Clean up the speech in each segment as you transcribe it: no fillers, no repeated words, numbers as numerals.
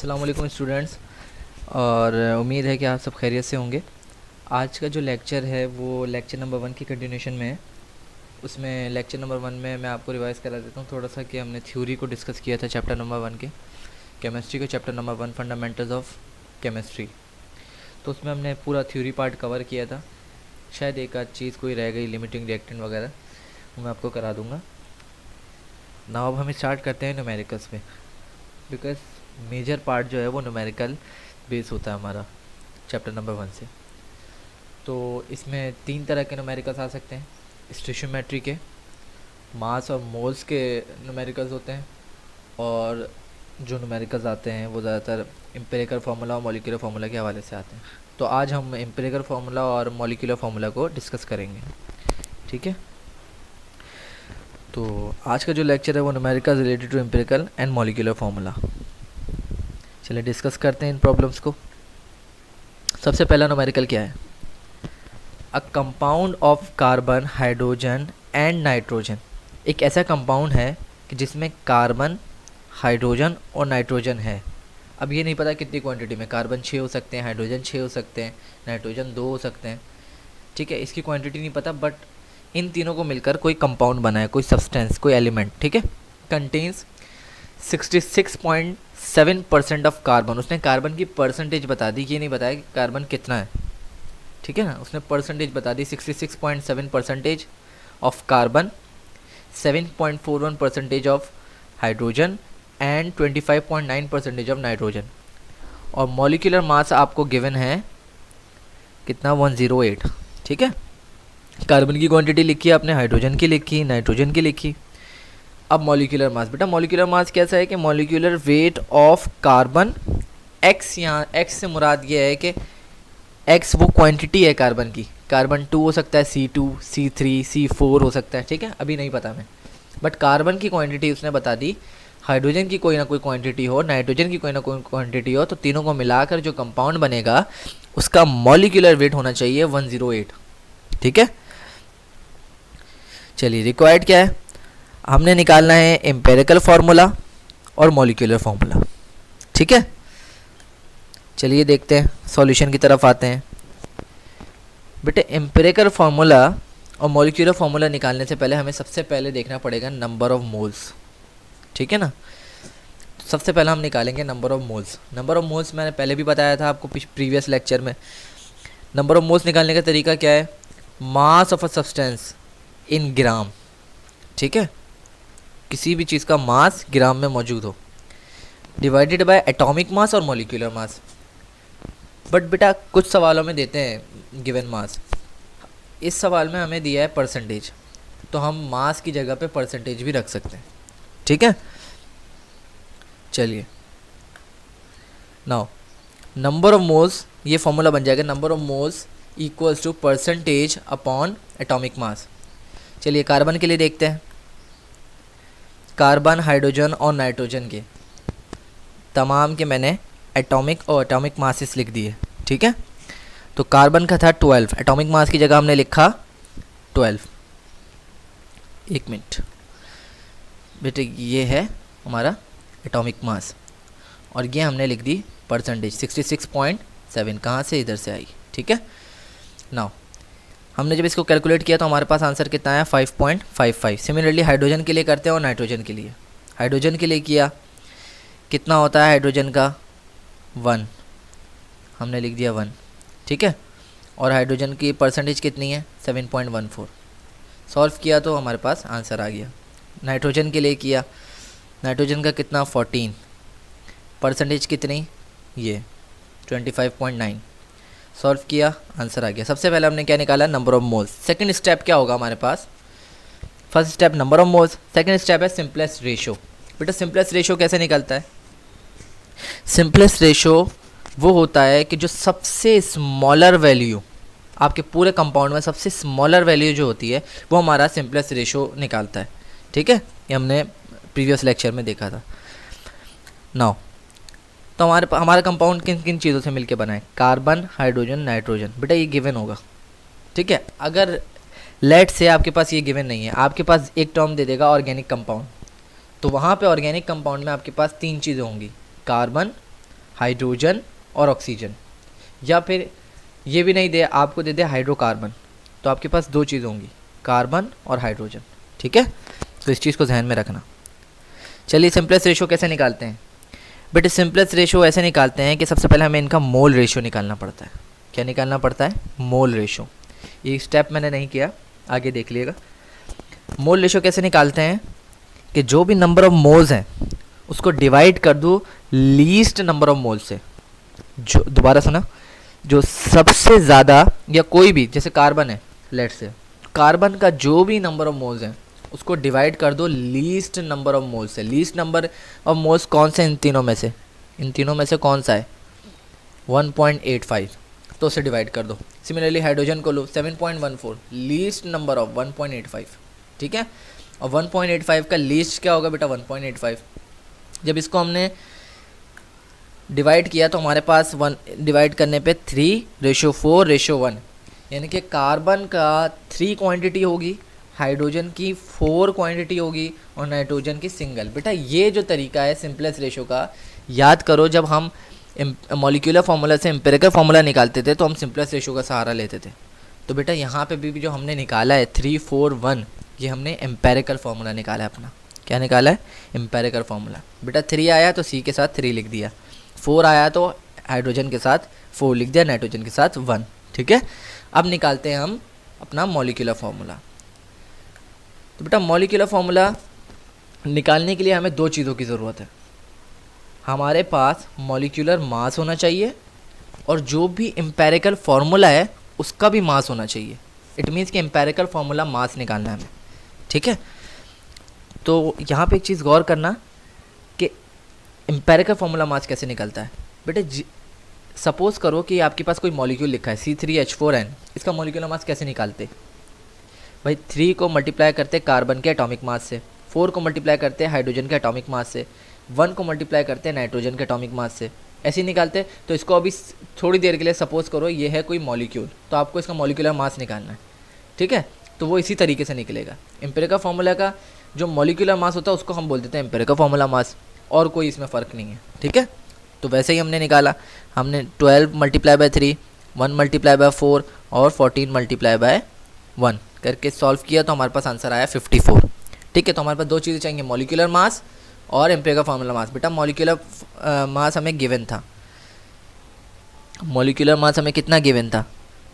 अस्सलाम वालेकुम स्टूडेंट्स। और उम्मीद है कि आप सब खैरियत से होंगे। आज का जो लेक्चर है वो लेक्चर नंबर 1 की कंटिन्यूशन में है। उसमें लेक्चर नंबर 1 में मैं आपको रिवाइज़ करा देता हूँ थोड़ा सा कि हमने थ्योरी को डिस्कस किया था चैप्टर नंबर 1 के, केमिस्ट्री के chapter number 1 fundamentals of chemistry. तो उसमें हमने पूरा थ्योरी पार्ट कवर किया था। शायद एक आध चीज़ कोई रह गई, लिमिटिंग रिएक्टेंट वगैरह, वो मैं आपको करा दूँगा। ना अब हम स्टार्ट करते हैं न्यूमेरिकल्स पे, बिकॉज मेजर पार्ट जो है वो न्यूमेरिकल बेस होता है हमारा चैप्टर नंबर 1 से। तो इसमें 3 तरह के न्यूमेरिकल्स आ सकते हैं। स्टोइशियोमेट्री के, मास और मोल्स के न्यूमेरिकल्स होते हैं, और जो न्यूमेरिकल्स आते हैं वो ज़्यादातर एम्पिरिकल फार्मूला और मॉलिक्यूलर फार्मूला के हवाले से आते हैं। तो आज हम एम्पिरिकल फार्मूला और मॉलिक्यूलर फार्मूला को डिस्कस करेंगे, ठीक है। तो आज का जो लेक्चर है वो numerical related to empirical and molecular formula. चलिए डिस्कस करते हैं इन प्रॉब्लम्स को। सबसे पहला न्यूमेरिकल क्या है? A compound of carbon, hydrogen and nitrogen. एक ऐसा कंपाउंड है कि जिसमें कार्बन, हाइड्रोजन और नाइट्रोजन है। अब ये नहीं पता कितनी क्वांटिटी में, कार्बन 6 हो सकते हैं, हाइड्रोजन 6 हो सकते हैं, नाइट्रोजन 2 हो सकते हैं, ठीक है। इसकी क्वांटिटी नहीं पता, बट इन तीनों को मिलकर कोई कंपाउंड बना है, कोई सब्सटेंस, कोई एलिमेंट, ठीक है। Contains 66.7% of carbon. उसने कार्बन की परसेंटेज बता दी, ये नहीं बताया कि कार्बन कितना है, ठीक है ना। उसने परसेंटेज बता दी 66.7% of carbon, 7.41% of hydrogen and 25.9% of nitrogen. और मॉलिक्यूलर मास आपको गिवन है कितना, 108, ठीक है। कार्बन की क्वांटिटी लिखी है आपने, हाइड्रोजन की लिखी, नाइट्रोजन की लिखी। अब मॉलिक्यूलर मास, बेटा मॉलिक्यूलर मास कैसा है कि molecular weight of carbon x, यहाँ एक्स से मुराद ये है कि एक्स वो क्वांटिटी है कार्बन की। कार्बन 2 हो सकता है, C2, C3, C4 हो सकता है, ठीक है, अभी नहीं पता मैं, बट कार्बन की क्वांटिटी उसने बता दी। हाइड्रोजन की कोई ना कोई क्वांटिटी हो, नाइट्रोजन की कोई ना कोई क्वांटिटी हो, तो तीनों को मिलाकर जो कंपाउंड बनेगा उसका मॉलिक्यूलर वेट होना चाहिए 108, ठीक है। चलिए रिक्वायर्ड क्या है, हमने निकालना है एम्पिरिकल फार्मूला और मॉलिक्यूलर फार्मूला, ठीक है। चलिए देखते हैं, सॉल्यूशन की तरफ आते हैं। बेटे एम्पिरिकल फार्मूला और मॉलिक्यूलर फार्मूला निकालने से पहले हमें सबसे पहले देखना पड़ेगा नंबर ऑफ मोल्स, ठीक है ना। सबसे पहले हम निकालेंगे number of moles. Number of moles मैंने पहले भी बताया था आपको प्रीवियस लेक्चर में। नंबर ऑफ मोल्स निकालने का तरीका क्या है, mass of a substance in ग्राम, ठीक है। किसी भी चीज़ का मास ग्राम में मौजूद हो, डिवाइडेड बाय एटॉमिक मास और मॉलिक्यूलर मास। बट बेटा कुछ सवालों में देते हैं गिवन मास, इस सवाल में हमें दिया है परसेंटेज, तो हम मास की जगह पे परसेंटेज भी रख सकते हैं, ठीक है। चलिए नाउ नंबर ऑफ मोल्स, ये फॉर्मूला बन जाएगा number of moles equals to percentage upon atomic mass. चलिए कार्बन के लिए देखते हैं। कार्बन, हाइड्रोजन और नाइट्रोजन के तमाम के मैंने एटॉमिक और एटॉमिक मासेस लिख दिए, ठीक है। तो कार्बन का था 12, एटॉमिक मास की जगह हमने लिखा 12। एक मिनट बेटे, ये है हमारा एटॉमिक मास और ये हमने लिख दी परसेंटेज 66.7, कहाँ से, इधर से आई, ठीक है। नाउ हमने जब इसको कैलकुलेट किया तो हमारे पास आंसर कितना आया, 5.55। सिमिलरली हाइड्रोजन के लिए करते हैं और नाइट्रोजन के लिए। हाइड्रोजन के लिए किया, कितना होता है हाइड्रोजन का, 1, हमने लिख दिया 1, ठीक है। और हाइड्रोजन की परसेंटेज कितनी है, 7.14। सॉल्व किया तो हमारे पास आंसर आ गया। नाइट्रोजन के लिए किया, नाइट्रोजन का कितना, 14, परसेंटेज कितनी, ये 25.9। सॉल्व किया, आंसर आ गया। सबसे पहले हमने क्या निकाला, number of moles. Second step क्या होगा हमारे पास, first step number of moles, second step है सिंपलेस्ट रेशो। बेटा सिंपलेस्ट रेशो कैसे निकलता है, सिंपलेस्ट रेशो वो होता है कि जो सबसे स्मॉलर वैल्यू आपके पूरे कंपाउंड में, सबसे स्मॉलर वैल्यू जो होती है वो हमारा सिंपलेस्ट रेशो निकालता है, ठीक है। ये हमने प्रीवियस लेक्चर में देखा था। नाउ तो हमारा कंपाउंड किन किन चीज़ों से मिलके बना है, कार्बन, हाइड्रोजन, नाइट्रोजन। बेटा ये गिवन होगा, ठीक है। अगर लेट से आपके पास ये गिवन नहीं है, आपके पास एक टर्म दे देगा ऑर्गेनिक कंपाउंड, तो वहाँ पे ऑर्गेनिक कंपाउंड में आपके पास 3 चीज़ें होंगी, कार्बन, हाइड्रोजन और ऑक्सीजन, या फिर ये भी नहीं दे, आपको दे दे हाइड्रोकार्बन, तो आपके पास दो चीज़ होंगी, कार्बन और हाइड्रोजन। ठीक है, तो इस चीज़ को ध्यान में रखना। चलिए सिंपलेस्ट रेशो कैसे निकालते हैं बेटे? सिंपलेस्ट रेशो ऐसे निकालते हैं कि सबसे पहले हमें इनका मोल रेशो निकालना पड़ता है। क्या निकालना पड़ता है? Mole ratio. ये स्टेप मैंने नहीं किया, आगे देख लीजिएगा। मोल रेशो कैसे निकालते हैं कि जो भी नंबर ऑफ मोल्स हैं उसको डिवाइड कर दो लीस्ट नंबर ऑफ मोल से। जो, दोबारा सुना, जो सबसे ज़्यादा, या कोई भी, जैसे कार्बन है, लेट्स से कार्बन का जो भी नंबर ऑफ मोल्स हैं उसको डिवाइड कर दो लीस्ट नंबर ऑफ मोल्स से। लीस्ट नंबर ऑफ मोल्स कौन से इन तीनों में से? इन तीनों में से कौन सा है? 1.85, तो उसे डिवाइड कर दो। सिमिलरली हाइड्रोजन को लो 7.14, लीस्ट नंबर ऑफ 1.85। ठीक है, और 1.85 का लीस्ट क्या होगा बेटा? 1.85। जब इसको हमने डिवाइड किया तो हमारे पास 1 डिवाइड करने पे 3:4:1, यानी कि कार्बन का 3 क्वांटिटी होगी, हाइड्रोजन की 4 क्वांटिटी होगी और नाइट्रोजन की सिंगल। बेटा ये जो तरीका है सिंपलेस्ट रेशो का, याद करो जब हम मॉलिक्यूलर फार्मूला से एम्पिरिकल फार्मूला निकालते थे तो हम सिंपलेस्ट रेशो का सहारा लेते थे। तो बेटा यहाँ पे भी जो हमने निकाला है 3:4:1, ये हमने एम्पेरिकल फार्मूला निकाला है अपना। क्या निकाला है? Empirical formula. बेटा 3 आया तो सी के साथ 3 लिख दिया, 4 आया तो हाइड्रोजन के साथ 4 लिख दिया, नाइट्रोजन के साथ 1। ठीक है, अब निकालते हैं हम अपना मॉलिक्यूलर फार्मूला। तो बेटा मॉलिक्यूलर फार्मूला निकालने के लिए हमें दो चीज़ों की ज़रूरत है। हमारे पास मॉलिक्यूलर मास होना चाहिए और जो भी एम्पेरिकल फार्मूला है उसका भी मास होना चाहिए। इट मीन्स कि एम्पेरिकल फार्मूला मास निकालना है हमें। ठीक है, तो यहाँ पे एक चीज़ गौर करना कि एम्पेरिकल फार्मूला मास कैसे निकलता है। बेटे सपोज़ करो कि आपके पास कोई मॉलिक्यूल लिखा है C3H4n, इसका मॉलिक्यूलर मास कैसे निकालते? भाई 3 को मल्टीप्लाई करते कार्बन के एटॉमिक मास से, 4 को मल्टीप्लाई करते हाइड्रोजन के एटॉमिक मास से, 1 को मल्टीप्लाई करते नाइट्रोजन के एटॉमिक मास से, ऐसे ही निकालते। तो इसको अभी थोड़ी देर के लिए सपोज़ करो ये है कोई मॉलिक्यूल, तो आपको इसका मॉलिक्यूलर मास निकालना है। ठीक है, तो वो इसी तरीके से निकलेगा। एम्पिरिकल फार्मूला का जो मॉलिक्यूलर मास होता है उसको हम बोल देते हैं एम्पिरिकल फार्मूला मास, और कोई इसमें फ़र्क नहीं है। ठीक है, तो वैसे ही हमने निकाला, हमने 12 मल्टीप्लाई बाय 3, 1 मल्टीप्लाई बाय 4 और 14 मल्टीप्लाई बाय 1 करके सॉल्व किया तो हमारे पास आंसर आया 54। ठीक है, तो हमारे पास दो चीज़ें चाहिए, मॉलिक्यूलर मास और एम्पिरिकल फार्मूला मास। बेटा मॉलिक्यूलर मास हमें गिवन था, मॉलिक्यूलर मास हमें कितना गिवन था?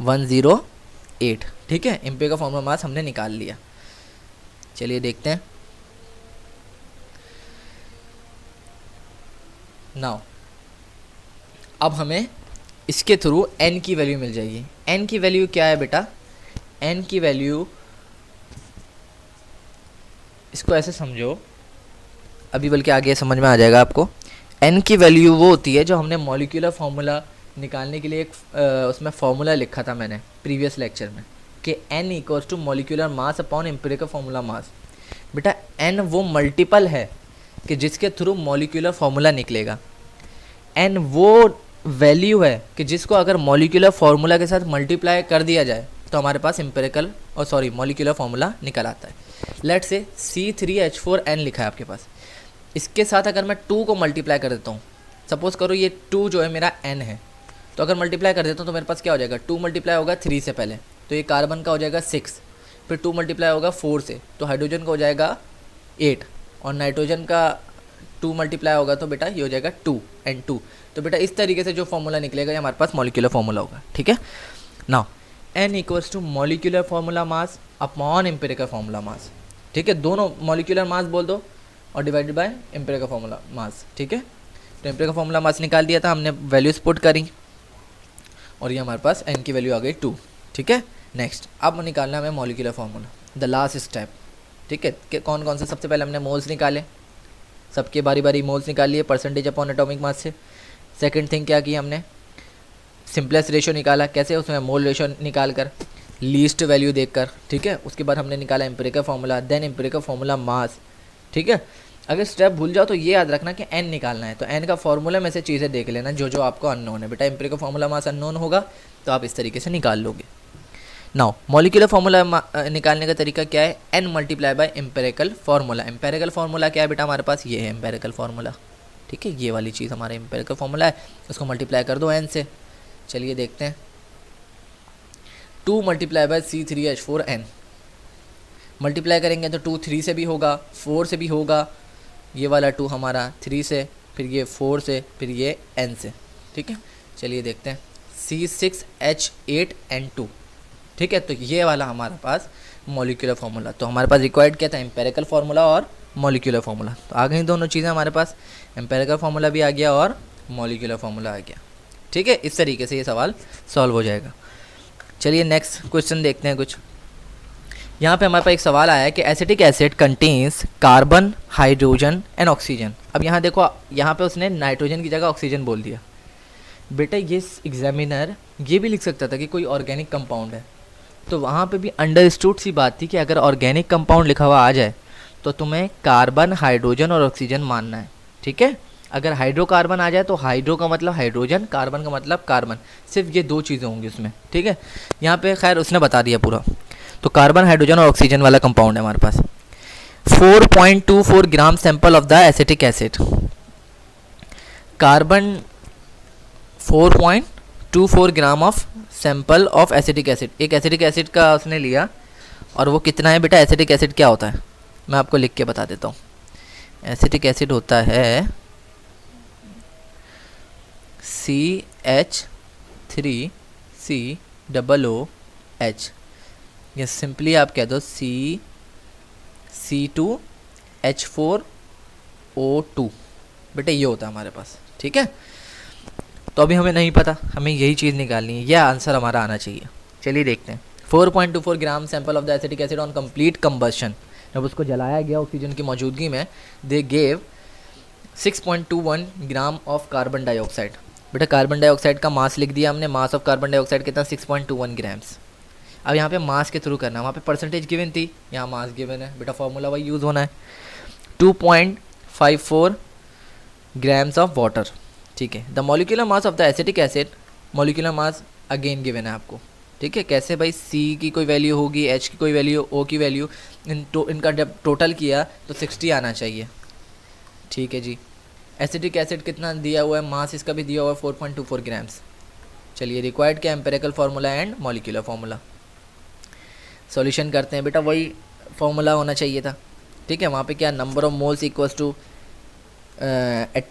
108। ठीक है, एम्पिरिकल फार्मूला मास हमने निकाल लिया। चलिए देखते हैं। नाउ अब हमें इसके थ्रू n की वैल्यू मिल जाएगी। n की वैल्यू क्या है बेटा? n की वैल्यू, इसको ऐसे समझो, अभी बल्कि आगे समझ में आ जाएगा आपको। n की वैल्यू वो होती है जो हमने मॉलिक्यूलर फार्मूला निकालने के लिए एक उसमें फार्मूला लिखा था मैंने प्रीवियस लेक्चर में कि n equals to molecular mass upon empirical formula mass. बेटा n वो मल्टीपल है कि जिसके थ्रू मॉलिक्यूलर फार्मूला निकलेगा। n वो वैल्यू है कि जिसको अगर मॉलिक्यूलर फार्मूला के साथ मल्टीप्लाई कर दिया जाए तो हमारे पास एम्पिरिकल मॉलिक्यूलर फार्मूला निकल आता है। लेट से C3H4n लिखा है आपके पास, इसके साथ अगर मैं 2 को मल्टीप्लाई कर देता हूँ, सपोज़ करो ये 2 जो है मेरा n है, तो अगर मल्टीप्लाई कर देता हूँ तो मेरे पास क्या हो जाएगा? 2 मल्टीप्लाई होगा 3 से पहले, तो ये कार्बन का हो जाएगा 6, फिर 2 मल्टीप्लाई होगा 4 से, तो हाइड्रोजन का हो जाएगा 8, और नाइट्रोजन का 2 मल्टीप्लाई होगा तो बेटा ये हो जाएगा 2n2। तो बेटा इस तरीके से जो फार्मूला निकलेगा ये हमारे पास मॉलिक्यूलर फार्मूला होगा। ठीक है, now n equals to molecular formula mass upon empirical formula mass. ठीक है, दोनों मॉलिक्यूलर मास बोल दो और divided by empirical formula mass. ठीक है, तो एम्पिरिकल फार्मूला मास निकाल दिया था हमने, वैल्यूज पुट करी और ये हमारे पास n की वैल्यू आ गई 2। ठीक है, नेक्स्ट अब निकालना है हमें molecular formula, the last step. ठीक है, कि कौन कौन से, सबसे पहले हमने मोल्स निकाले, सबके बारी बारी मोल्स निकाल लिए परसेंटेज अपॉन एटॉमिक मास से। सेकंड थिंग क्या की हमने? सिंपलेस्ट रेशो निकाला, कैसे? उसमें मोल रेशो निकाल कर, लीस्ट वैल्यू देखकर। ठीक है, उसके बाद हमने निकाला empirical formula, then empirical formula mass. ठीक है, अगर स्टेप भूल जाओ तो ये याद रखना कि n निकालना है, तो n का फार्मूला में से चीज़ें देख लेना जो जो आपको अननोन है। बेटा एम्पिरिकल फार्मूला मास अननोन होगा तो आप इस तरीके से निकाल लोगे। नाउ मॉलिक्यूलर फार्मूला निकालने का तरीका क्या है? n multiply by empirical formula. Empirical formula क्या है बेटा हमारे पास? ये है एम्पेरिकल फार्मूला। ठीक है, ये वाली चीज़ हमारा एम्पिरिकल फॉर्मूला है, उसको मल्टीप्लाई कर दो n से। चलिए देखते हैं, 2 मल्टीप्लाई बाय C3H4n, मल्टीप्लाई करेंगे तो 2 3 से भी होगा, 4 से भी होगा, ये वाला 2 हमारा 3 से, फिर ये 4 से, फिर ये n से। ठीक है, चलिए देखते हैं, C6H8n2। ठीक है, तो ये वाला हमारे पास मॉलिक्यूलर फार्मूला। तो हमारे पास रिक्वायर्ड क्या था, एम्पिरिकल फार्मूला और मॉलिक्यूलर फार्मूला। तो आ गई दोनों चीज़ें हमारे पास, एम्पिरिकल फार्मूला भी आ गया और मॉलिक्यूलर फार्मूला आ गया। ठीक है, इस तरीके से ये सवाल सॉल्व हो जाएगा। चलिए नेक्स्ट क्वेश्चन देखते हैं कुछ। यहाँ पे हमारे पास एक सवाल आया है कि acetic acid contains carbon, hydrogen and oxygen. अब यहाँ देखो, यहाँ पे उसने नाइट्रोजन की जगह ऑक्सीजन बोल दिया। बेटा ये एग्जामिनर ये भी लिख सकता था कि कोई ऑर्गेनिक कंपाउंड है, तो वहाँ पे भी अंडरस्टूड सी बात थी कि अगर ऑर्गेनिक कंपाउंड लिखा हुआ आ जाए तो तुम्हें कार्बन, हाइड्रोजन और ऑक्सीजन मानना है। ठीक है, अगर हाइड्रोकार्बन आ जाए तो हाइड्रो का मतलब हाइड्रोजन, कार्बन का मतलब कार्बन, सिर्फ ये 2 चीज़ें होंगी उसमें। ठीक है, यहाँ पे खैर उसने बता दिया पूरा। तो कार्बन, हाइड्रोजन और ऑक्सीजन वाला कंपाउंड है हमारे पास। 4.24 gram sample of the acetic acid. Carbon 4.24 gram of sample of acetic acid, एक एसिटिक एसिड का उसने लिया। और वो कितना है बेटा, एसिटिक एसिड क्या होता है मैं आपको लिख के बता देता हूँ। एसिटिक एसिड होता है CH3COOH, या सिंपली आप कह दो C2H4O2। बेटा ये होता है हमारे पास। ठीक है, तो अभी हमें नहीं पता, हमें यही चीज़ निकालनी है, यह आंसर हमारा आना चाहिए। चलिए देखते हैं, 4.24 gram sample of the acetic acid on complete combustion. जब उसको जलाया गया ऑक्सीजन की मौजूदगी में, they gave 6.21 gram of carbon dioxide. बेटा कार्बन डाइऑक्साइड का मास लिख दिया हमने, मास ऑफ कार्बन डाइऑक्साइड कितना, 6.21 ग्राम्स। अब यहाँ पे मास के थ्रू करना है, वहाँ पे परसेंटेज गिवन थी, यहाँ मास गिवन है, बेटा फॉर्मूला वही यूज़ होना है, 2.54 ग्राम्स ऑफ वाटर। ठीक है, the molecular mass of the acetic acid, molecular mass again given है आपको। ठीक है, कैसे भाई, C की कोई वैल्यू होगी, H की कोई वैल्यू, O की वैल्यू, इनका जब टोटल किया तो 60 आना चाहिए। ठीक है जी, एसिटिक एसिड कितना दिया हुआ है, मास इसका भी दिया हुआ है 4.24 ग्राम्स। चलिए रिक्वायर्ड क्या, empirical formula and molecular formula. Solution करते हैं, बेटा वही फार्मूला होना चाहिए था। ठीक है, वहाँ पे क्या, number of moles equals to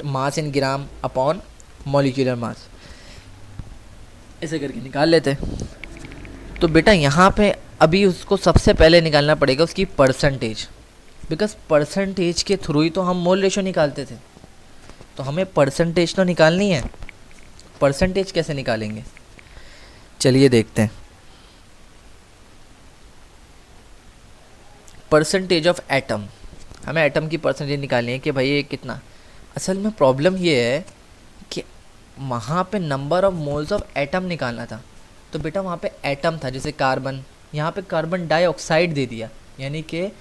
mass in gram upon molecular mass, ऐसे करके निकाल लेते। तो बेटा यहाँ पे अभी उसको सबसे पहले निकालना पड़ेगा उसकी परसेंटेज, बिकॉज परसेंटेज के थ्रू ही तो हम मोल रेशो निकालते थे, तो हमें परसेंटेज तो निकालनी है। परसेंटेज कैसे निकालेंगे, चलिए देखते हैं। परसेंटेज ऑफ एटम, हमें एटम की परसेंटेज निकालनी है कि भाई ये कितना। असल में प्रॉब्लम ये है कि वहाँ पे number of moles of atom निकालना था, तो बेटा वहाँ पे एटम था, जैसे कार्बन, यहाँ पे कार्बन डाइऑक्साइड दे दिया, यानी कि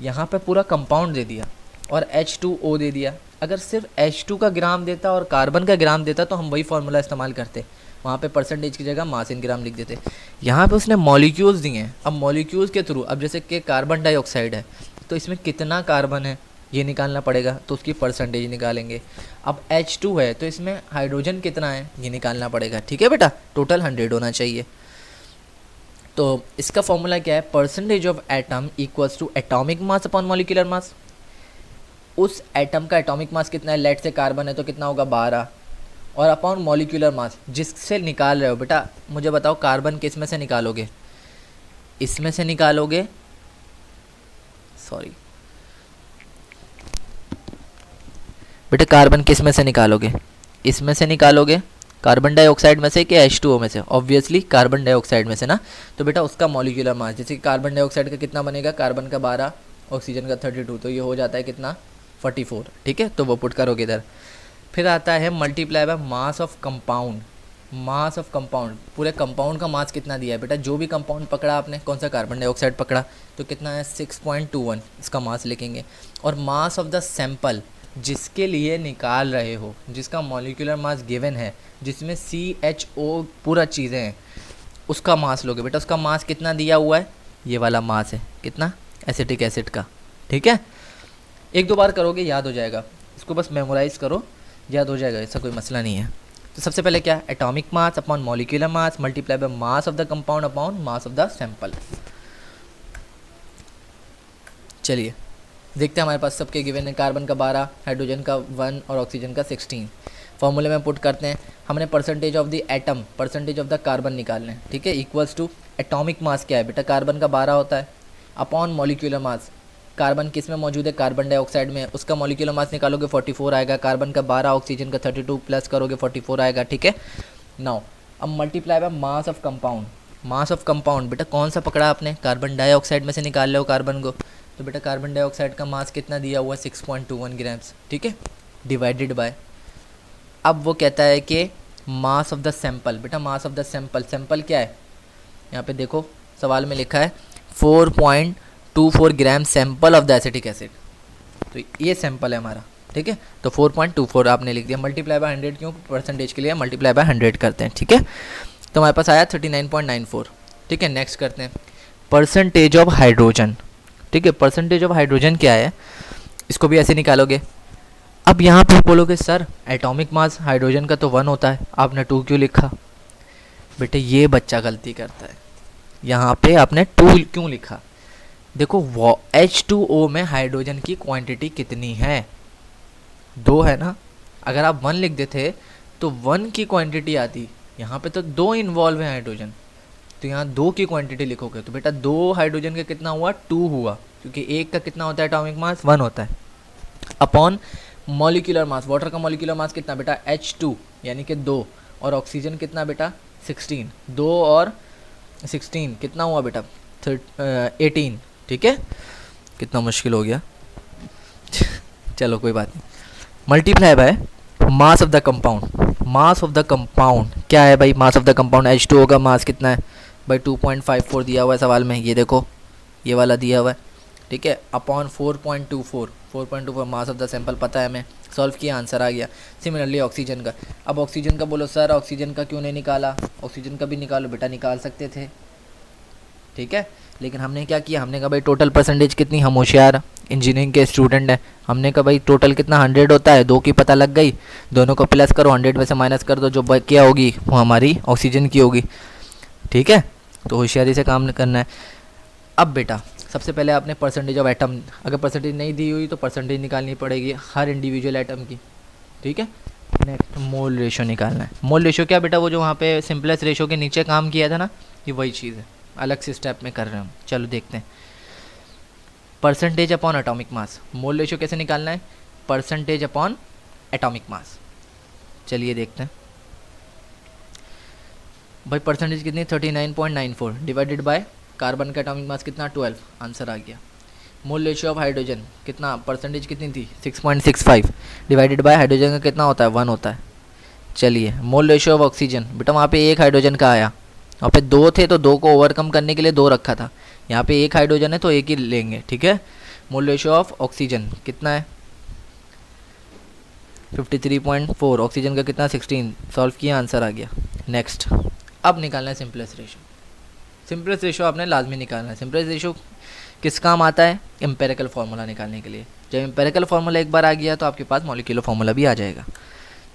यहाँ पे पूरा कंपाउंड दे दिया, और H2O दे दिया। अगर सिर्फ H2 का ग्राम देता और कार्बन का ग्राम देता तो हम वही फार्मूला इस्तेमाल करते, वहाँ पे परसेंटेज की जगह मास इन ग्राम लिख देते। यहाँ पे उसने मॉलिक्यूल्स दिए हैं, अब मॉलिक्यूल्स के थ्रू, अब जैसे कि कार्बन डाइऑक्साइड है तो इसमें कितना कार्बन है ये निकालना पड़ेगा, तो उसकी परसेंटेज निकालेंगे। अब H2 है तो इसमें हाइड्रोजन कितना है ये निकालना पड़ेगा। ठीक है बेटा, टोटल 100 होना चाहिए। तो इसका फॉर्मूला क्या है, percentage of atom equals to atomic mass upon molecular mass. उस एटम का एटॉमिक मास कितना है, लेट से कार्बन है तो कितना होगा 12, और अपॉन मॉलिक्यूलर मास जिससे निकाल रहे हो। बेटा मुझे बताओ कार्बन किस में से निकालोगे, इसमें से निकालोगे, सॉरी बेटा कार्बन किस में से निकालोगे, इसमें से निकालोगे, कार्बन डाइऑक्साइड में से कि H2O में से, ऑब्वियसली कार्बन डाइऑक्साइड में से ना। तो बेटा उसका मॉलिक्यूलर मास, जैसे कि कार्बन डाइऑक्साइड का कितना बनेगा, कार्बन का 12, ऑक्सीजन का 32, तो ये हो जाता है कितना 44। ठीक है, तो वो पुट करोगे इधर। फिर आता है multiply by mass of compound. Mass of compound, पूरे कंपाउंड का मास कितना दिया है बेटा, जो भी कंपाउंड पकड़ा आपने, कौन सा कार्बन डाइऑक्साइड पकड़ा तो कितना है 6.21, इसका मास लिखेंगे। और मास ऑफ द सैंपल जिसके लिए निकाल रहे हो, जिसका मॉलिक्यूलर मास गिवन है, जिसमें CHO पूरा चीज़ें हैं, उसका मास लोगे। बेटा उसका मास कितना दिया हुआ है, ये वाला मास है कितना, एसिटिक एसिड का। ठीक है, 1-2 बार करोगे याद हो जाएगा, इसको बस मेमोराइज़ करो याद हो जाएगा, ऐसा कोई मसला नहीं है। तो सबसे पहले क्या, atomic mass upon molecular mass multiply by mass of the compound upon mass of the sample. चलिए देखते हैं हमारे पास सबके गिवन है, कार्बन का 12, हाइड्रोजन का 1 और ऑक्सीजन का 16। फॉर्मूले में पुट करते हैं, हमने percentage of the atom, percentage of the carbon निकालने हैं, ठीक है, इक्वल्स टू एटॉमिक मास क्या है बेटा, कार्बन का 12 होता है, अपॉन मॉलिक्यूलर मास, कार्बन किस में मौजूद है, कार्बन डाइऑक्साइड में, उसका मॉलिक्यूलर मास निकालोगे 44 आएगा, कार्बन का 12, ऑक्सीजन का 32 प्लस करोगे 44 आएगा, ठीक है। नाउ अब multiply by mass of compound, mass of compound बेटा कौन सा पकड़ा आपने, कार्बन डाइऑक्साइड में से निकाल लो कार्बन को, तो बेटा कार्बन डाइऑक्साइड का मास कितना दिया हुआ है 6.21 ग्राम्स, ठीक है, डिवाइडेड बाय, अब वो कहता है कि मास ऑफ द सैंपल, बेटा मास ऑफ द सैंपल, सैंपल क्या है, यहाँ पे देखो सवाल में लिखा है 4.24 gram sample of the acetic acid, तो ये सैंपल है हमारा, ठीक है, तो 4.24 आपने लिख दिया, मल्टीप्लाई बाय 100 क्यों, परसेंटेज के लिए मल्टीप्लाई बाय 100 करते हैं, ठीक है, तो हमारे पास आया 39.94, ठीक है। नेक्स्ट करते हैं परसेंटेज ऑफ हाइड्रोजन, ठीक है, परसेंटेज ऑफ हाइड्रोजन क्या है, इसको भी ऐसे निकालोगे। अब यहाँ पे बोलोगे सर एटॉमिक मास हाइड्रोजन का तो 1 होता है, आपने 2 क्यों लिखा, बेटे ये बच्चा गलती करता है, यहाँ पे आपने 2 क्यों लिखा, देखो वो H2O में हाइड्रोजन की क्वांटिटी कितनी है, 2 है ना, अगर आप 1 लिख देते तो 1 की क्वांटिटी आती, यहाँ पे तो 2 इन्वॉल्व है हाइड्रोजन, तो यहाँ 2 की क्वांटिटी लिखोगे तो बेटा 2 हाइड्रोजन का कितना हुआ, 2 हुआ, क्योंकि एक का कितना होता है एटॉमिक मास 1 होता है, अपॉन मॉलिक्यूलर मास, वाटर का मॉलिक्यूलर मास कितना बेटा H2 यानी कि 2, और ऑक्सीजन कितना बेटा 16, 2 और 16 कितना हुआ बेटा 18, ठीक है, कितना मुश्किल हो गया चलो कोई बात नहीं, multiply by mass of the compound, mass of the compound क्या है भाई, मास ऑफ द कंपाउंड H2O का मास कितना है भाई 2.54 दिया हुआ है सवाल में, ये देखो ये वाला दिया हुआ है, ठीक है, upon 4.24 mass of the sample पता है हमें, सॉल्व किया आंसर आ गया। सिमिलरली ऑक्सीजन का, अब ऑक्सीजन का बोलो सर ऑक्सीजन का क्यों नहीं निकाला, ऑक्सीजन का भी निकालो बेटा, निकाल सकते थे, ठीक है, लेकिन हमने क्या किया, हमने कहा भाई टोटल परसेंटेज कितनी, हम होशियार इंजीनियरिंग के स्टूडेंट हैं, हमने कहा भाई टोटल कितना 100 होता है, 2 की पता लग गई, दोनों को प्लस करो 100 में से माइनस कर दो, जो क्या होगी वो हमारी ऑक्सीजन की होगी, ठीक है, तो होशियारी से काम करना है। अब बेटा सबसे पहले आपने परसेंटेज ऑफ एटम, अगर परसेंटेज नहीं दी हुई तो परसेंटेज निकालनी पड़ेगी हर इंडिविजुअल एटम की, ठीक है। नेक्स्ट मोल रेशो निकालना है, मोल रेशो क्या बेटा, वो जो वहाँ पे सिंपलेस्ट रेशो के नीचे काम किया था ना, ये वही चीज़ है, अलग से स्टेप में कर रहे हैं हम, चलो देखते हैं। परसेंटेज अपॉन एटॉमिक मास, मोल रेशो कैसे निकालना है, परसेंटेज अपॉन एटॉमिक मास, चलिए देखते हैं भाई, परसेंटेज कितनी 39.94 डिवाइडेड बाय कार्बन का एटॉमिक मास कितना 12, आंसर आ गया। मोल रेशियो ऑफ हाइड्रोजन कितना, परसेंटेज कितनी थी 6.65 डिवाइडेड बाय हाइड्रोजन का कितना होता है 1 होता है। चलिए मोल रेशियो ऑफ ऑक्सीजन, बेटा वहाँ पे एक हाइड्रोजन का आया, वहाँ पे 2 थे तो 2 को ओवरकम करने के लिए 2 रखा था, यहाँ पे एक हाइड्रोजन है तो एक ही लेंगे, ठीक है। मोल रेशियो ऑफ ऑक्सीजन कितना है 53.4, ऑक्सीजन का कितना 16, सॉल्व किया आंसर आ गया। नेक्स्ट अब निकालना है सिंपलेस्ट रेशियो, सिंपलेस्ट रेशियो आपने लाजमी निकालना है। सिंपलेस्ट रेशियो किस काम आता है, एम्पेरिकल फार्मूला निकालने के लिए, जब एम्पेरिकल फार्मूला एक बार आ गया तो आपके पास मॉलिक्यूलर फार्मूला भी आ जाएगा।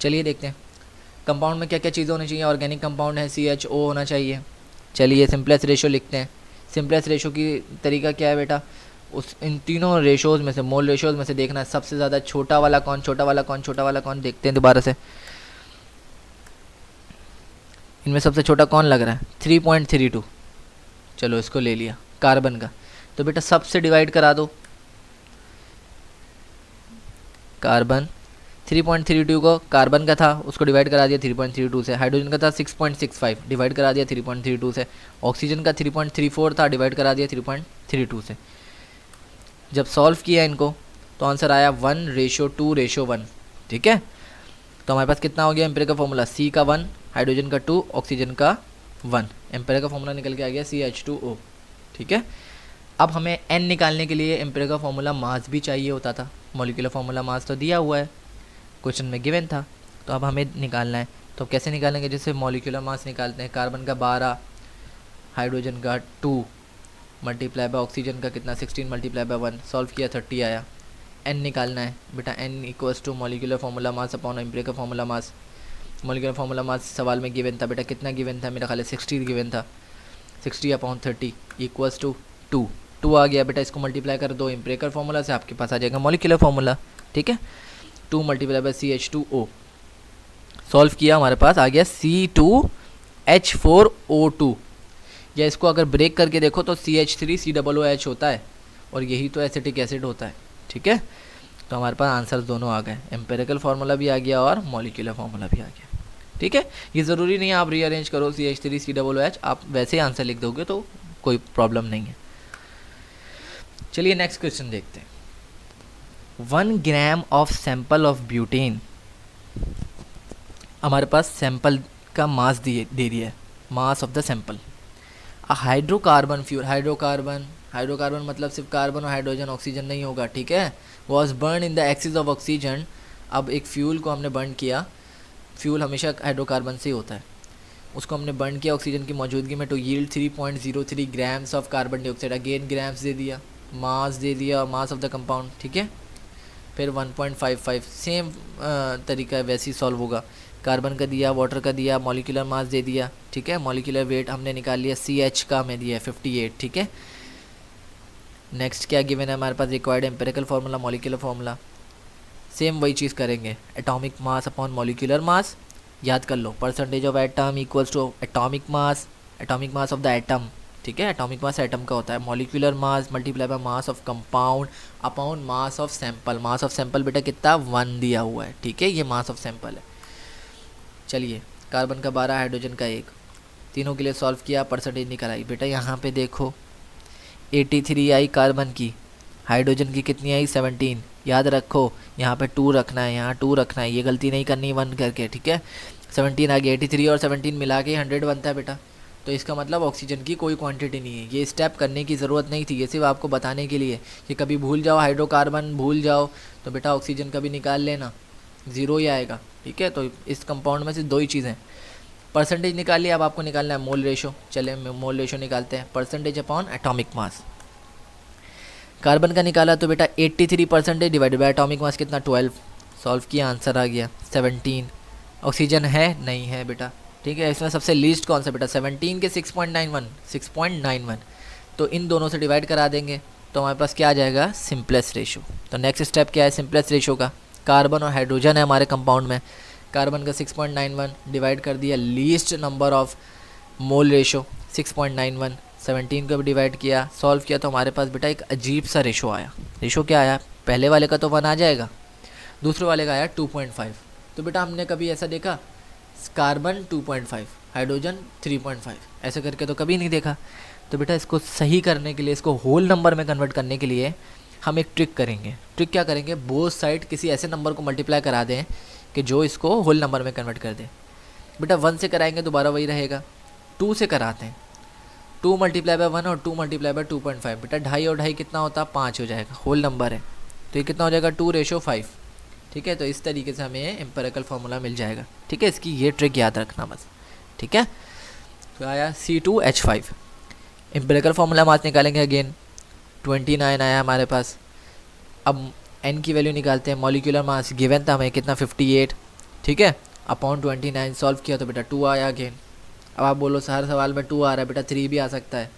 चलिए देखते हैं कंपाउंड में क्या क्या चीज़ें होनी चाहिए, ऑर्गेनिक कंपाउंड है CHO होना चाहिए। चलिए सिंपलेस्ट रेशियो लिखते हैं, सिंपलेस्ट रेशियो की तरीका क्या है बेटा, उस इन तीनों रेशोज़ में से, मोल रेशोज़ में से देखना है सबसे ज़्यादा छोटा वाला कौन, छोटा वाला कौन, छोटा वाला कौन, देखते हैं दोबारा से, इनमें सबसे छोटा कौन लग रहा है 3.32, चलो इसको ले लिया कार्बन का, तो बेटा सबसे डिवाइड करा दो, कार्बन 3.32 को कार्बन का था उसको डिवाइड करा दिया 3.32 से, हाइड्रोजन का था 6.65 डिवाइड करा दिया 3.32 से, ऑक्सीजन का 3.34 था डिवाइड करा दिया 3.32 से। जब सॉल्व किया इनको तो आंसर आया 1:2:1, ठीक है। तो हमारे पास कितना हो गया एम्पेरिकल फार्मूला, C का 1, हाइड्रोजन का 2, ऑक्सीजन का 1, एम्पेरिकल फार्मूला निकल के आ गया CH2O, ठीक है। अब हमें N निकालने के लिए एम्पेरिकल फार्मूला मास भी चाहिए होता था, मॉलिक्यूलर फार्मूला मास तो दिया हुआ है क्वेश्चन में गिवन था, तो अब हमें निकालना है, तो कैसे निकालेंगे, जैसे मॉलिक्यूलर मास निकालते हैं, कार्बन का 12, हाइड्रोजन का 2 मल्टीप्लाई बाय ऑक्सीजन का कितना 16 मल्टीप्लाई बाय 1, सॉल्व किया 30 आया, एन निकालना है बेटा, N equals to molecular formula mass upon empirical formula mass. Molecular formula mass सवाल में गिवन था बेटा, कितना गिवन था, मेरा ख्याल है 60 गिवन था, 60 अपॉन 30 इक्वल्स टू 2 आ गया बेटा। इसको मल्टीप्लाई कर दो एम्पिरिकल फार्मूला से, आपके पास आ जाएगा मॉलिक्यूलर फार्मूला, ठीक है। 2 मल्टीप्लाई बाय CH2O, सॉल्व किया, हमारे पास आ गया C2H4O2, या इसको अगर ब्रेक करके देखो तो CH3COOH होता है, और यही तो एसिटिक एसिड होता है, ठीक है। तो हमारे पास आंसर दोनों आ गए, एम्पिरिकल फार्मूला भी आ गया और मॉलिक्यूलर फार्मूला भी आ गया, ठीक है। ये ज़रूरी नहीं है आप रीअरेंज करो CH3COOH, आप वैसे आंसर लिख दोगे तो कोई प्रॉब्लम नहीं है। चलिए नेक्स्ट क्वेश्चन देखते हैं। 1 gram of sample of butane, हमारे पास सैंपल का मास दे दिया है, मास of the sample. Hydrocarbon fuel, hydrocarbon मतलब सिर्फ कार्बन और हाइड्रोजन, ऑक्सीजन नहीं होगा, ठीक है। Was burn in the axis of oxygen, अब एक फ्यूल को हमने बर्न किया, फ्यूल हमेशा हाइड्रोकार्बन से ही होता है, उसको हमने बर्न किया ऑक्सीजन की मौजूदगी में, तो yield 3.03 grams of carbon dioxide, again grams दे दिया, मास दे दिया, मास ऑफ द कंपाउंड, ठीक है। फिर 1.55 सेम तरीका है, वैसे ही सॉल्व होगा। कार्बन का दिया, वाटर का दिया, मॉलिक्यूलर मास दे दिया, ठीक है। मॉलिक्यूलर वेट हमने निकाल लिया, CH का हमें दिया है 58, ठीक है। नेक्स्ट क्या गिवन है हमारे पास, required empirical formula, molecular formula, same वही चीज़ करेंगे, atomic mass upon molecular mass, याद कर लो, percentage of atom equals to atomic mass of the atom, ठीक है। एटॉमिक मास एटम का होता है, molecular mass multiply by mass of compound upon mass of sample. Mass of sample बेटा कितना 1 दिया हुआ है, ठीक है, ये मास ऑफ सैंपल है। चलिए कार्बन का 12, हाइड्रोजन का 1, तीनों के लिए सॉल्व किया, परसेंटेज निकल आई बेटा। यहाँ पे देखो 83 आई कार्बन की, हाइड्रोजन की कितनी आई 17, याद रखो यहाँ पे 2 रखना है, यहाँ 2 रखना है, ये गलती नहीं करनी 1 करके, ठीक है। 17 आ गया, 83 और 17 मिला के 100 बनता है बेटा, तो इसका मतलब ऑक्सीजन की कोई क्वांटिटी नहीं है। ये स्टेप करने की ज़रूरत नहीं थी, ये सिर्फ आपको बताने के लिए कि कभी भूल जाओ हाइड्रोकार्बन भूल जाओ तो बेटा ऑक्सीजन का भी निकाल लेना, 0 ही आएगा, ठीक है। तो इस कंपाउंड में से 2 ही चीज़ें, परसेंटेज निकाल लिया, अब आपको निकालना है मोल रेशो। चले मोल रेशो निकालते हैं, परसेंटेज अपॉन एटॉमिक मास। कार्बन का निकाला तो बेटा 83% डिवाइडेड बाय एटॉमिक मास कितना 12, सॉल्व किया, आंसर आ गया 17। ऑक्सीजन है नहीं है बेटा, ठीक है। इसमें सबसे लीस्ट कौन सा बेटा, 17 के 6.91, तो इन दोनों से डिवाइड करा देंगे तो हमारे पास क्या आ जाएगा, सिंपलेस्ट रेशो। तो नेक्स्ट स्टेप क्या है, सिंपलेस्ट रेशो का, कार्बन और हाइड्रोजन है हमारे कंपाउंड में, कार्बन का 6.91 डिवाइड कर दिया least number of mole ratio 6.91, 17 को भी डिवाइड किया, सॉल्व किया, तो हमारे पास बेटा एक अजीब सा रेशो आया। रेशो क्या आया, पहले वाले का तो 1 आ जाएगा, दूसरे वाले का आया 2.5। तो बेटा हमने कभी ऐसा देखा, कार्बन 2.5 हाइड्रोजन 3.5 ऐसे करके तो कभी नहीं देखा। तो बेटा इसको सही करने के लिए, इसको होल नंबर में कन्वर्ट करने के लिए हम एक ट्रिक करेंगे। ट्रिक क्या करेंगे, बोथ साइड किसी ऐसे नंबर को मल्टीप्लाई करा दें कि जो इसको होल नंबर में कन्वर्ट कर दे। बेटा 1 से कराएंगे दोबारा वही रहेगा, 2 से कराते हैं, 2 मल्टीप्लाई बाय 1 और 2 मल्टीप्लाई बाय 2.5, बेटा 2.5 और 2.5 कितना होता है 5 हो जाएगा, होल नंबर है, तो ये कितना हो जाएगा 2:5, ठीक है। तो इस तरीके से हमें एम्पिरिकल फार्मूला मिल जाएगा, ठीक है। इसकी ये ट्रिक याद रखना बस, ठीक है। तो आया C2H5, एम्पिरिकल फार्मूला मास निकालेंगे, अगेन 29 आया हमारे पास। अब N की वैल्यू निकालते हैं, मॉलिक्यूलर मास गिवन था हमें कितना 58, ठीक है, अपॉन 29, सॉल्व किया तो बेटा 2 आया अगेन। अब आप बोलो हर सवाल में 2 आ रहा है, बेटा 3 भी आ सकता है,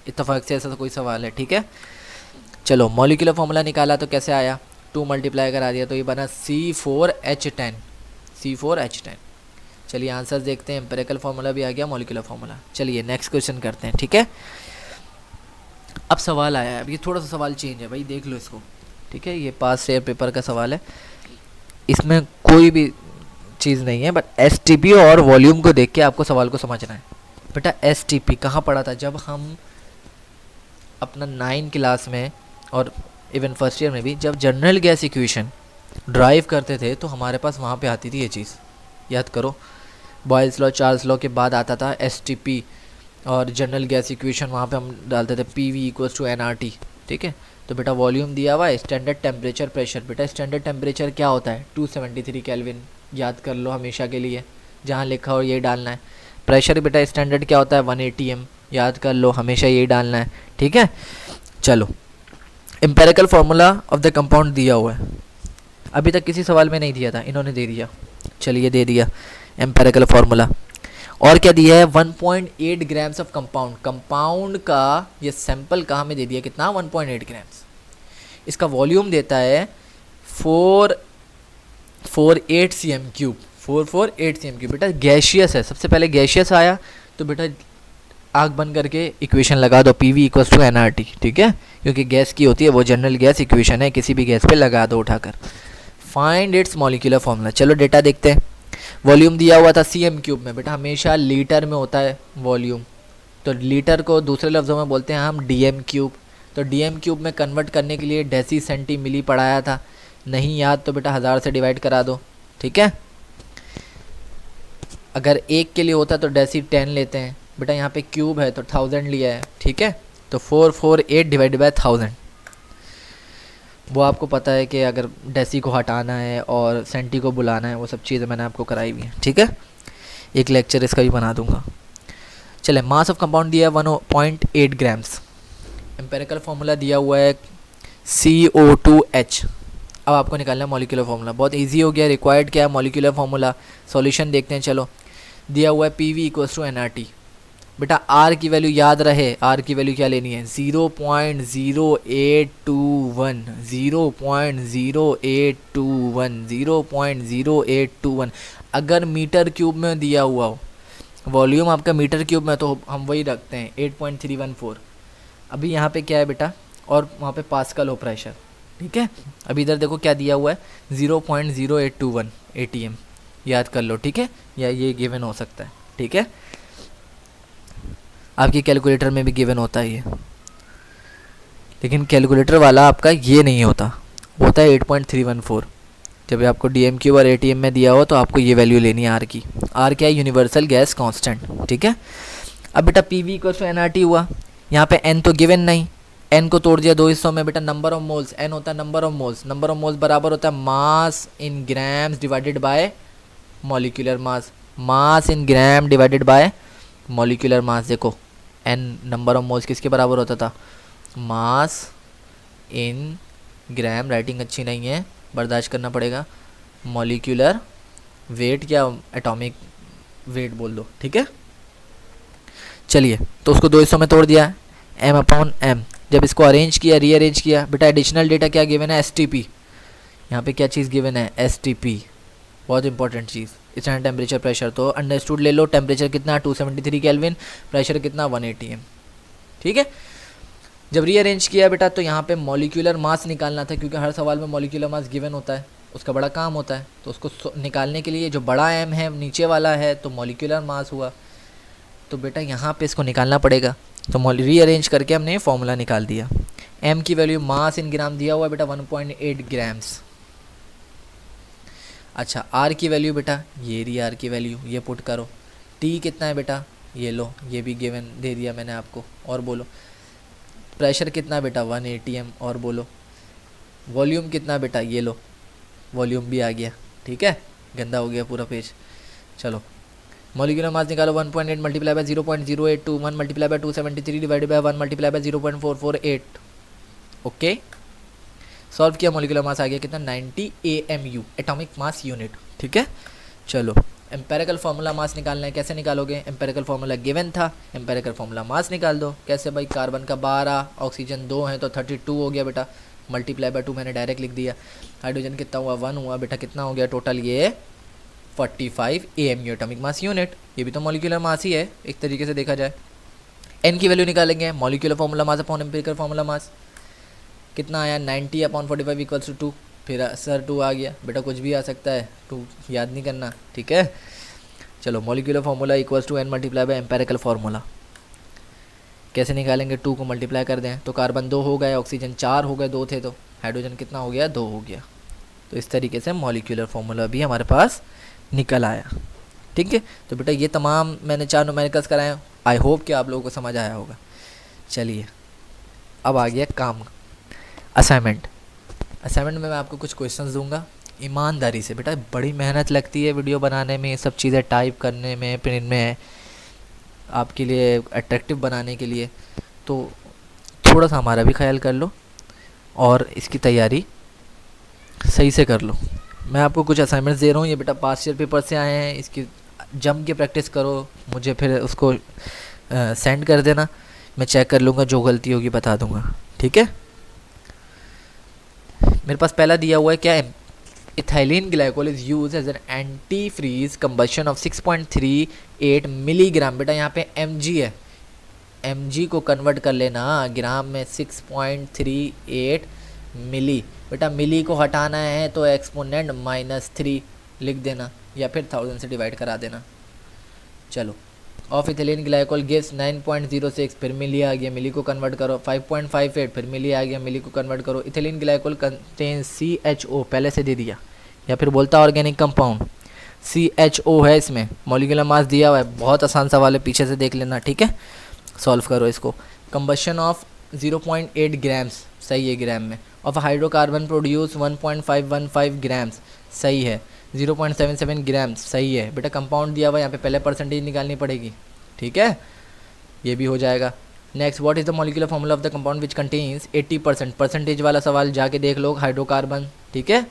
इत्तेफाक से ऐसा तो कोई सवाल है, ठीक है। चलो मॉलिक्यूलर फार्मूला निकाला तो कैसे आया, 2 मल्टीप्लाई करा दिया तो ये बना C4H10। चलिए आंसर देखते हैं, एम्पिरिकल फार्मूला भी आ गया, मॉलिक्यूलर फार्मूला। चलिए नेक्स्ट क्वेश्चन करते हैं, ठीक है। अब सवाल आया है, अब ये थोड़ा सा सवाल चेंज है भाई, देख लो इसको, ठीक है। ये पास ईयर पेपर का सवाल है, इसमें कोई भी चीज़ नहीं है, बट STP और वॉल्यूम को देख के आपको सवाल को समझना है। बेटा STP कहाँ पढ़ा था, जब हम अपना 9 क्लास में और इवन फर्स्ट ईयर में भी जब जनरल गैस इक्वेशन ड्राइव करते थे तो हमारे पास वहाँ पे आती थी ये चीज़, याद करो, बॉयल्स लॉ चार्ल्स लॉ के बाद आता था STP और जनरल गैस इक्वेशन, वहाँ पे हम डालते थे PV = nRT, ठीक है। तो बेटा वॉल्यूम दिया हुआ है, स्टैंडर्ड टेम्परेचर प्रेशर, बेटा स्टैंडर्ड टेम्परेचर क्या होता है 273 केल्विन, याद कर लो हमेशा के लिए, जहाँ लिखा हो ये डालना है। प्रेशर बेटा स्टैंडर्ड क्या होता है 1 atm, याद कर लो हमेशा यही डालना है, ठीक है। चलो empirical formula of the compound दिया हुआ है, अभी तक किसी सवाल में नहीं दिया था, इन्होंने दे दिया, चलिए दे दिया एम्पेरिकल फार्मूला। और क्या दिया है 1.8 ग्राम्स ऑफ कंपाउंड, कंपाउंड का ये सैंपल का हमें दे दिया कितना 1.8 ग्राम्स। इसका वॉल्यूम देता है 448 cm क्यूब, 448 cm क्यूब। बेटा गैशियस है, सबसे पहले गैशियस आया तो बेटा आग बंद करके इक्वेशन लगा दो PV इक्वल्स टू nRT, ठीक है, क्योंकि गैस की होती है वो जनरल गैस इक्वेशन है, किसी भी गैस पे लगा दो उठाकर। फाइंड इट्स मॉलिक्यूलर फॉर्मूला, चलो डेटा देखते हैं। वॉल्यूम दिया हुआ था cm क्यूब में, बेटा हमेशा लीटर में होता है वॉल्यूम, तो लीटर को दूसरे लफ्ज़ों में बोलते हैं हम dm क्यूब। तो dm क्यूब में कन्वर्ट करने के लिए डेसी सेंटी मिली पढ़ाया था, नहीं याद तो बेटा 1000 से डिवाइड करा दो, ठीक है। अगर एक के लिए होता तो डेसी 10 लेते हैं, बेटा यहाँ पे क्यूब है तो 1000 लिया है, ठीक है। तो 448 डिवाइड बाय 1000, वो आपको पता है कि अगर डेसी को हटाना है और सेंटी को बुलाना है, वो सब चीज़ें मैंने आपको कराई हुई हैं, ठीक है। एक लेक्चर इसका भी बना दूंगा। चले, मास ऑफ कंपाउंड दिया है 1.8 ग्राम्स, एम्पेरिकल फार्मूला दिया हुआ है CO2H। अब आपको निकालना है मॉलिक्यूलर फार्मूला, बहुत इजी हो गया। रिक्वायर्ड क्या है मॉलिक्यूलर फार्मूला, सॉल्यूशन देखते हैं। चलो, दिया हुआ है PV इक्वल्स टू nRT। बेटा R की वैल्यू याद रहे, R की वैल्यू क्या लेनी है 0.0821, 0.0821, 0.0821। अगर मीटर क्यूब में दिया हुआ हो, वॉल्यूम आपका मीटर क्यूब में, तो हम वही रखते हैं 8.314। अभी यहाँ पे क्या है बेटा, और वहाँ पे पास्कल हो प्रेशर, ठीक है। अभी इधर देखो क्या दिया हुआ है 0.0821 ATM, याद कर लो, ठीक है, या ये गिवन हो सकता है, ठीक है। आपकी कैलकुलेटर में भी गिवन होता है ये, लेकिन कैलकुलेटर वाला आपका ये नहीं होता, होता है 8.314। जब आपको DMQ और ATM में दिया हो तो आपको ये वैल्यू लेनी है R की। R क्या है, यूनिवर्सल गैस कांस्टेंट, ठीक है। अब बेटा PV इक्वल टू nRT हुआ, यहाँ पे n तो गिवन नहीं, n को तोड़ दिया दो हिस्सों में, बेटा नंबर ऑफ मोल्स, n होता है number of moles, number of moles बराबर होता है mass in grams divided by molecular mass, mass in gram divided by molecular mass. देखो n नंबर ऑफ मोल्स किसके बराबर होता था, मास इन ग्राम, राइटिंग अच्छी नहीं है, बर्दाश्त करना पड़ेगा, मॉलिक्यूलर वेट या एटॉमिक वेट बोल दो, ठीक है। चलिए, तो उसको दो हिस्सों में तोड़ दिया, m/m। जब इसको अरेंज किया, रीअरेंज किया, बेटा एडिशनल डेटा क्या गिवन है STP, यहाँ पे क्या चीज़ गिवन है STP, बहुत इंपॉर्टेंट चीज़। स्टैंडर्ड टेम्परेचर प्रेशर तो अंडरस्टूड ले लो, टेम्परेचर कितना 273 केल्विन, प्रेशर कितना 180 m, ठीक है। जब रीअरेंज किया बेटा, तो यहाँ पे मॉलिक्यूलर मास निकालना था, क्योंकि हर सवाल में मॉलिक्यूलर मास गिवन होता है, उसका बड़ा काम होता है, तो उसको निकालने के लिए जो बड़ा m है नीचे वाला है तो मॉलिक्यूलर मास हुआ, तो बेटा यहाँ पे इसको निकालना पड़ेगा। तो रीअरेंज करके हमने फॉर्मूला निकाल दिया। m की वैल्यू मास इन ग्राम दिया हुआ है बेटा 1.8 ग्राम्स। अच्छा, r की वैल्यू बेटा ये रही, r की वैल्यू ये पुट करो। t कितना है बेटा, ये लो, ये भी गिवन दे दिया मैंने आपको। और बोलो प्रेशर कितना बेटा 180 m, और बोलो वॉल्यूम कितना बेटा, ये लो वॉल्यूम भी आ गया, ठीक है, गंदा हो गया पूरा पेज। चलो, मॉलिक्यूलर मास निकालो 1.8 multiply by 0.0821 multiply by 273 divided by 1 multiply by 0.448। Okay, solve किया, मॉलिक्यूलर मास आ गया कितना 90 AMU, एटॉमिक मास यूनिट, ठीक है। चलो, एम्पेरिकल फार्मूला मास निकालना है, कैसे निकालोगे, एम्पेरिकल फार्मूला गिवन था, एम्पेरिकल फार्मूला मास निकाल दो। कैसे भाई, कार्बन का 12, ऑक्सीजन 2 है तो 32 हो गया बेटा, मल्टीप्लाई बाय 2 मैंने डायरेक्ट लिख दिया। हाइड्रोजन कितना हुआ 1 हुआ बेटा, कितना हो गया टोटल ये 45 AMU, एटॉमिक मास यूनिट। ये भी तो मॉलिक्यूलर मास ही है एक तरीके से देखा जाए। n की वैल्यू निकालेंगे, molecular formula mass upon empirical formula मास, कितना आया 90/45 इक्वल्स टू 2, फिर सर 2 आ गया बेटा, कुछ भी आ सकता है, 2 याद नहीं करना, ठीक है। चलो, molecular formula equals to n multiply by empirical formula. कैसे निकालेंगे, 2 को मल्टीप्लाई कर दें तो कार्बन 2 हो गए, ऑक्सीजन 4 हो गए, 2 थे तो हाइड्रोजन कितना हो गया 2 हो गया। तो इस तरीके से मॉलिक्यूलर फार्मूला भी हमारे पास निकल आया, ठीक है। तो बेटा ये तमाम मैंने 4 न्यूमेरिकल्स कराए, आई होप कि आप लोगों को समझ आया होगा। चलिए, अब आ गया काम, असाइनमेंट। असाइनमेंट में मैं आपको कुछ क्वेश्चंस दूंगा, ईमानदारी से बेटा, बड़ी मेहनत लगती है वीडियो बनाने में, ये सब चीज़ें टाइप करने में, प्रिंट में, आपके लिए अट्रैक्टिव बनाने के लिए, तो थोड़ा सा हमारा भी ख्याल कर लो। और इसकी तैयारी सही से कर लो। मैं आपको कुछ असाइनमेंट्स दे रहा हूँ, ये बेटा पास्ट ईयर पेपर से आए हैं, इसकी जम के प्रैक्टिस करो, मुझे फिर उसको सेंड कर देना, मैं चेक कर लूँगा, जो गलती होगी बता दूँगा, ठीक है। मेरे पास पहला दिया हुआ है क्या है, ethylene glycol is use as an antifreeze combustion of 6.38 milligram. बेटा यहाँ पे mg है, mg को कन्वर्ट कर लेना ग्राम में, 6.38 मिली। बेटा मिली को हटाना है तो एक्सपोनेंट -3 लिख देना, या फिर 1000 से डिवाइड करा देना। चलो, ऑफ इथिलीन ग्लाइकोल गिव्स 9.06, फिर मिली आ गया, मिली को कन्वर्ट करो, 5.58, फिर मिली आ गया, मिली को कन्वर्ट करो। इथिलीन ग्लाइकोल कंटेन्स CHO, पहले से दे दिया, या फिर बोलता ऑर्गेनिक कंपाउंड CHO है, इसमें मॉलिक्यूलर मास दिया हुआ है, बहुत आसान सवाल है, पीछे से देख लेना, ठीक है। सॉल्व करो इसको। कंबशन ऑफ 0.8 ग्राम्स, सही है ग्राम में, ऑफ हाइड्रोकार्बन प्रोड्यूस 1.515 ग्राम्स, सही है। 0.77 ग्राम्स, सही है। बेटा कंपाउंड दिया हुआ, यहाँ पे पहले परसेंटेज निकालनी पड़ेगी, ठीक है, ये भी हो जाएगा। Next, what is the molecular formula of the compound which contains 80%, percentage वाला सवाल जाके देख लो, हाइड्रोकार्बन, ठीक है,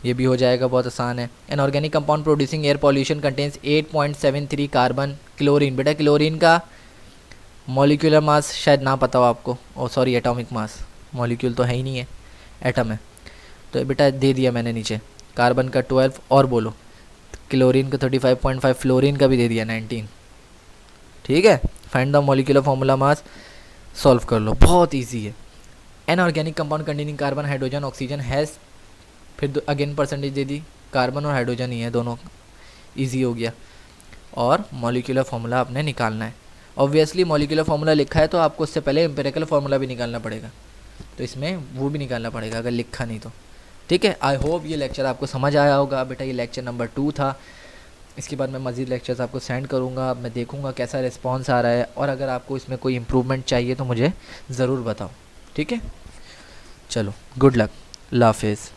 ये भी हो जाएगा, बहुत आसान है। An organic compound producing air pollution contains 8.73 carbon chlorine. बेटा क्लोरीन का मॉलिक्यूलर मास शायद ना पता हो आपको, ओ सॉरी एटॉमिक मास, मॉलिक्यूल तो है ही नहीं है, एटम है, तो बेटा दे दिया मैंने नीचे, कार्बन का 12 और बोलो, क्लोरीन का 35.5, फ्लोरीन का भी दे दिया 19, ठीक है। Find the molecular formula mass, solve कर लो, बहुत इजी है। An organic compound containing carbon hydrogen oxygen has, फिर अगेन परसेंटेज दे दी, कार्बन और हाइड्रोजन ही है दोनों, इजी हो गया। और मॉलिक्यूलर फॉर्मूला आपने निकालना है। ऑब्वियसली मॉलिक्यूलर फॉर्मूला लिखा है तो आपको उससे पहले एम्पिरिकल फॉर्मूला भी निकालना पड़ेगा, तो इसमें वो भी निकालना पड़ेगा अगर लिखा नहीं तो, ठीक है। आई होप ये लेक्चर आपको समझ आया होगा। बेटा ये लेक्चर नंबर 2 था, इसके बाद मैं मज़ीद लेक्चर्स आपको सेंड करूँगा, मैं देखूँगा कैसा रिस्पॉन्स आ रहा है, और अगर आपको इसमें कोई इम्प्रूवमेंट चाहिए तो मुझे ज़रूर बताओ, ठीक है। चलो, गुड लक, अल्लाह हाफिज़।